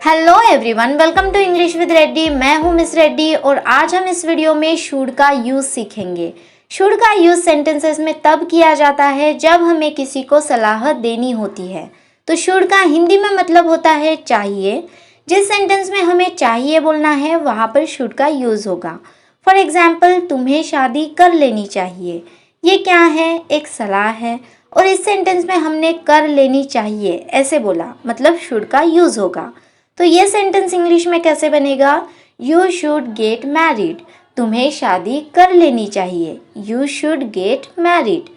Hello everyone, welcome to English with Reddy. मैं हूं miss Reddy और आज हम इस वीडियो में शुड का यूज़ सीखेंगे। शुड का यूज़ सेंटेंसेस में तब किया जाता है जब हमें किसी को सलाह देनी होती है। तो शुड का हिंदी में मतलब होता है चाहिए। जिस सेंटेंस में हमें चाहिए बोलना है वहाँ पर शुड का यूज़ होगा। फॉर एग्जाम्पल, तुम्हें शादी कर लेनी चाहिए। ये क्या है? एक सलाह है और इस सेंटेंस में हमने कर लेनी चाहिए ऐसे बोला, मतलब शुड का यूज़ होगा। तो ये सेंटेंस इंग्लिश में कैसे बनेगा? You should get married. तुम्हें शादी कर लेनी चाहिए। You should get married.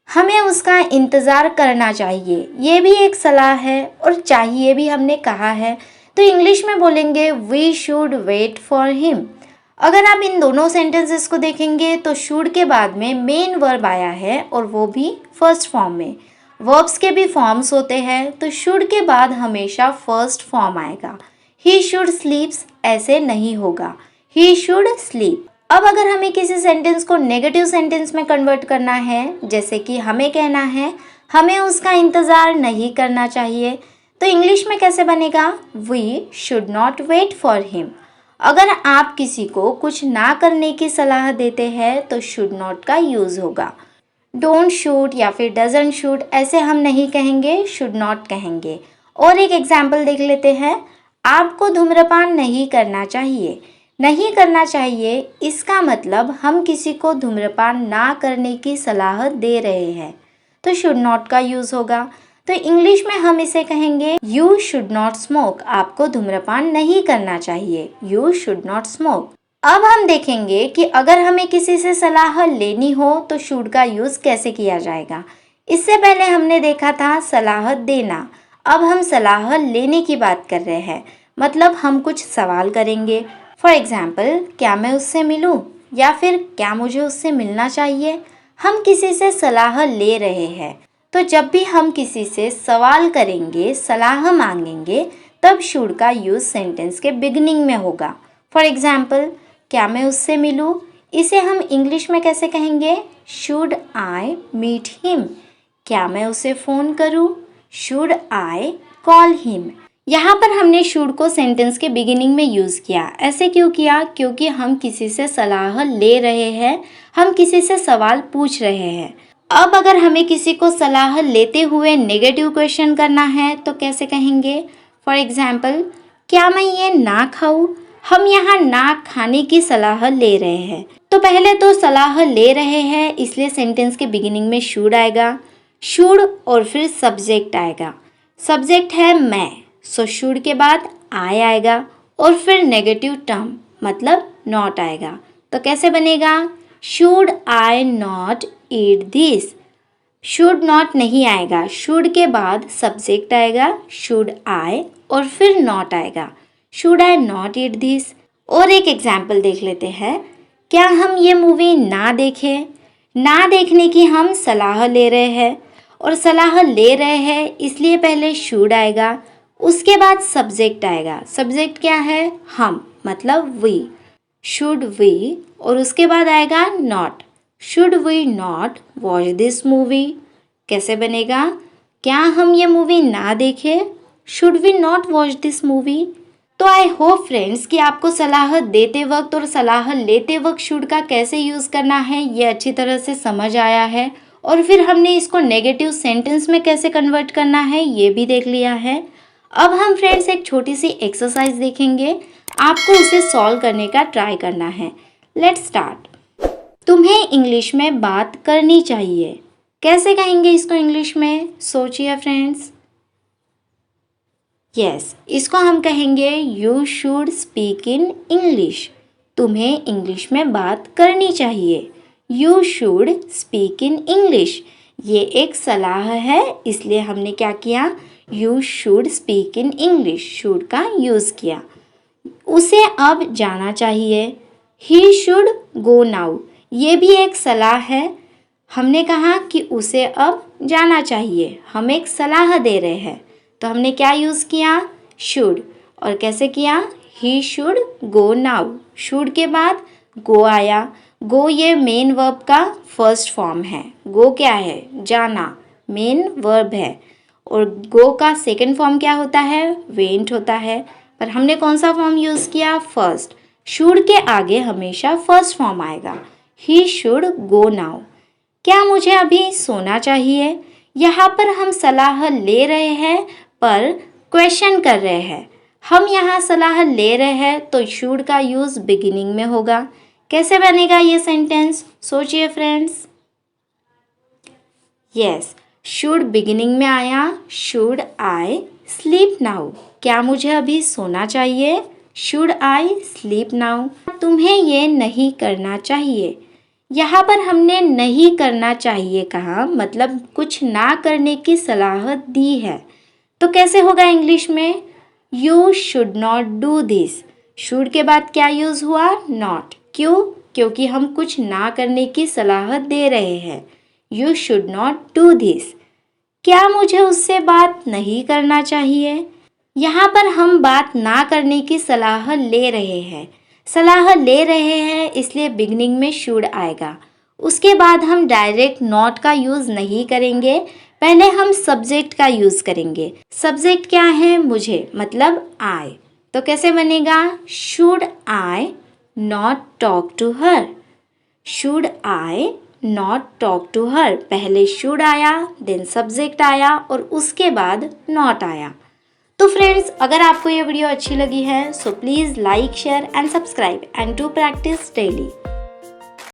हमें उसका इंतज़ार करना चाहिए। ये भी एक सलाह है और चाहिए भी हमने कहा है, तो इंग्लिश में बोलेंगे we should wait for him. अगर आप इन दोनों सेंटेंसेस को देखेंगे तो शुड के बाद में मेन वर्ब आया है और वो भी फर्स्ट फॉर्म में। वर्ब्स के भी फॉर्म्स होते हैं, तो शुड के बाद हमेशा फर्स्ट फॉर्म आएगा। ही शुड स्लीप्स ऐसे नहीं होगा, ही शुड स्लीप। अब अगर हमें किसी सेंटेंस को नेगेटिव सेंटेंस में कन्वर्ट करना है, जैसे कि हमें कहना है हमें उसका इंतज़ार नहीं करना चाहिए, तो इंग्लिश में कैसे बनेगा? We should not wait for him. अगर आप किसी को कुछ ना करने की सलाह देते हैं तो शुड नॉट का यूज़ होगा। डोंट शूट या फिर डजंट शूट ऐसे हम नहीं कहेंगे, शुड नॉट कहेंगे। और एक एग्जाम्पल देख लेते हैं। आपको धूम्रपान नहीं करना चाहिए। नहीं करना चाहिए इसका मतलब हम किसी को धूम्रपान ना करने की सलाह दे रहे हैं, तो शुड नॉट का यूज़ होगा। तो इंग्लिश में हम इसे कहेंगे यू शुड नॉट स्मोक। आपको धूम्रपान नहीं करना चाहिए, यू शुड नॉट स्मोक। अब हम देखेंगे कि अगर हमें किसी से सलाह लेनी हो तो शुड का यूज़ कैसे किया जाएगा। इससे पहले हमने देखा था सलाह देना। अब हम सलाह लेने की बात कर रहे हैं, मतलब हम कुछ सवाल करेंगे। फॉर एग्जाम्पल, क्या मैं उससे मिलूं या फिर क्या मुझे उससे मिलना चाहिए। हम किसी से सलाह ले रहे हैं, तो जब भी हम किसी से सवाल करेंगे, सलाह मांगेंगे, तब शुड का यूज़ सेंटेंस के बिगिनिंग में होगा। फॉर एग्जाम्पल, क्या मैं उससे मिलूं, इसे हम इंग्लिश में कैसे कहेंगे? Should I meet him. क्या मैं उसे फ़ोन करूं? Should I call him. यहाँ पर हमने शुड को सेंटेंस के बिगिनिंग में यूज़ किया। ऐसे क्यों किया? क्योंकि हम किसी से सलाह ले रहे हैं, हम किसी से सवाल पूछ रहे हैं। अब अगर हमें किसी को सलाह लेते हुए नेगेटिव क्वेश्चन करना है तो कैसे कहेंगे? फॉर एग्जाम्पल, क्या मैं ये ना खाऊं? हम यहाँ ना खाने की सलाह ले रहे हैं, तो पहले तो सलाह ले रहे हैं इसलिए सेंटेंस के बिगिनिंग में शुड आएगा। शुड और फिर सब्जेक्ट आएगा। सब्जेक्ट है मैं, सो शुड के बाद आई आएगा और फिर नेगेटिव टर्म मतलब नॉट आएगा। तो कैसे बनेगा? Should I not eat this. Should not नहीं आएगा, शुड के बाद सब्जेक्ट आएगा, शुड आई और फिर नॉट आएगा। Should I not eat this. और एक एग्जाम्पल देख लेते हैं। क्या हम ये मूवी ना देखें? ना देखने की हम सलाह ले रहे हैं और सलाह ले रहे हैं इसलिए पहले शुड आएगा, उसके बाद सब्जेक्ट आएगा। सब्जेक्ट क्या है? हम, मतलब वी। शुड वी और उसके बाद आएगा not. Should we not watch this movie. कैसे बनेगा? क्या हम ये मूवी ना देखें? Should we not watch this movie. तो आई होप फ्रेंड्स कि आपको सलाह देते वक्त और सलाह लेते वक्त शुड का कैसे यूज़ करना है ये अच्छी तरह से समझ आया है, और फिर हमने इसको नेगेटिव सेंटेंस में कैसे कन्वर्ट करना है ये भी देख लिया है। अब हम फ्रेंड्स एक छोटी सी एक्सरसाइज देखेंगे, आपको उसे सॉल्व करने का ट्राई करना है। Let's start. तुम्हें इंग्लिश में बात करनी चाहिए। कैसे कहेंगे इसको इंग्लिश में? सोचिए फ्रेंड्स। यस, इसको हम कहेंगे you should speak in English. तुम्हें इंग्लिश में बात करनी चाहिए। You should speak in English. ये एक सलाह है इसलिए हमने क्या किया? You should speak in English, should का यूज़ किया। उसे अब जाना चाहिए। He should go now. ये भी एक सलाह है। हमने कहा कि उसे अब जाना चाहिए, हम एक सलाह दे रहे हैं, तो हमने क्या यूज़ किया? शुड। और कैसे किया? He should go now. Should के बाद गो आया। गो ये मेन वर्ब का फर्स्ट फॉर्म है। गो क्या है? जाना, मेन वर्ब है। और गो का सेकंड फॉर्म क्या होता है? वेंट होता है। पर हमने कौन सा फॉर्म यूज़ किया? फर्स्ट। शुड के आगे हमेशा फर्स्ट फॉर्म आएगा। He should go now. क्या मुझे अभी सोना चाहिए? यहाँ पर हम सलाह ले रहे हैं पर क्वेश्चन कर रहे हैं। हम यहाँ सलाह ले रहे हैं तो शुड का यूज़ बिगिनिंग में होगा। कैसे बनेगा ये सेंटेंस? सोचिए फ्रेंड्स। यस, शुड बिगिनिंग में आया। Should I sleep now? क्या मुझे अभी सोना चाहिए? Should I sleep now? तुम्हें ये नहीं करना चाहिए। यहाँ पर हमने नहीं करना चाहिए कहा, मतलब कुछ ना करने की सलाह दी है। तो कैसे होगा इंग्लिश में? You should not do this. Should के बाद क्या यूज़ हुआ? नॉट। क्यों? क्योंकि हम कुछ ना करने की सलाह दे रहे हैं। You should not do this. क्या मुझे उससे बात नहीं करना चाहिए? यहाँ पर हम बात ना करने की सलाह ले रहे हैं। सलाह ले रहे हैं इसलिए बिगनिंग में शुड आएगा। उसके बाद हम डायरेक्ट नॉट का यूज़ नहीं करेंगे, पहले हम सब्जेक्ट का यूज़ करेंगे। सब्जेक्ट क्या है? मुझे, मतलब आई। तो कैसे बनेगा? Should I not talk to her? Should I not talk to her? पहले शुड आया, देन सब्जेक्ट आया और उसके बाद नॉट आया। तो फ्रेंड्स, अगर आपको ये वीडियो अच्छी लगी है so please like, share and subscribe and to practise daily.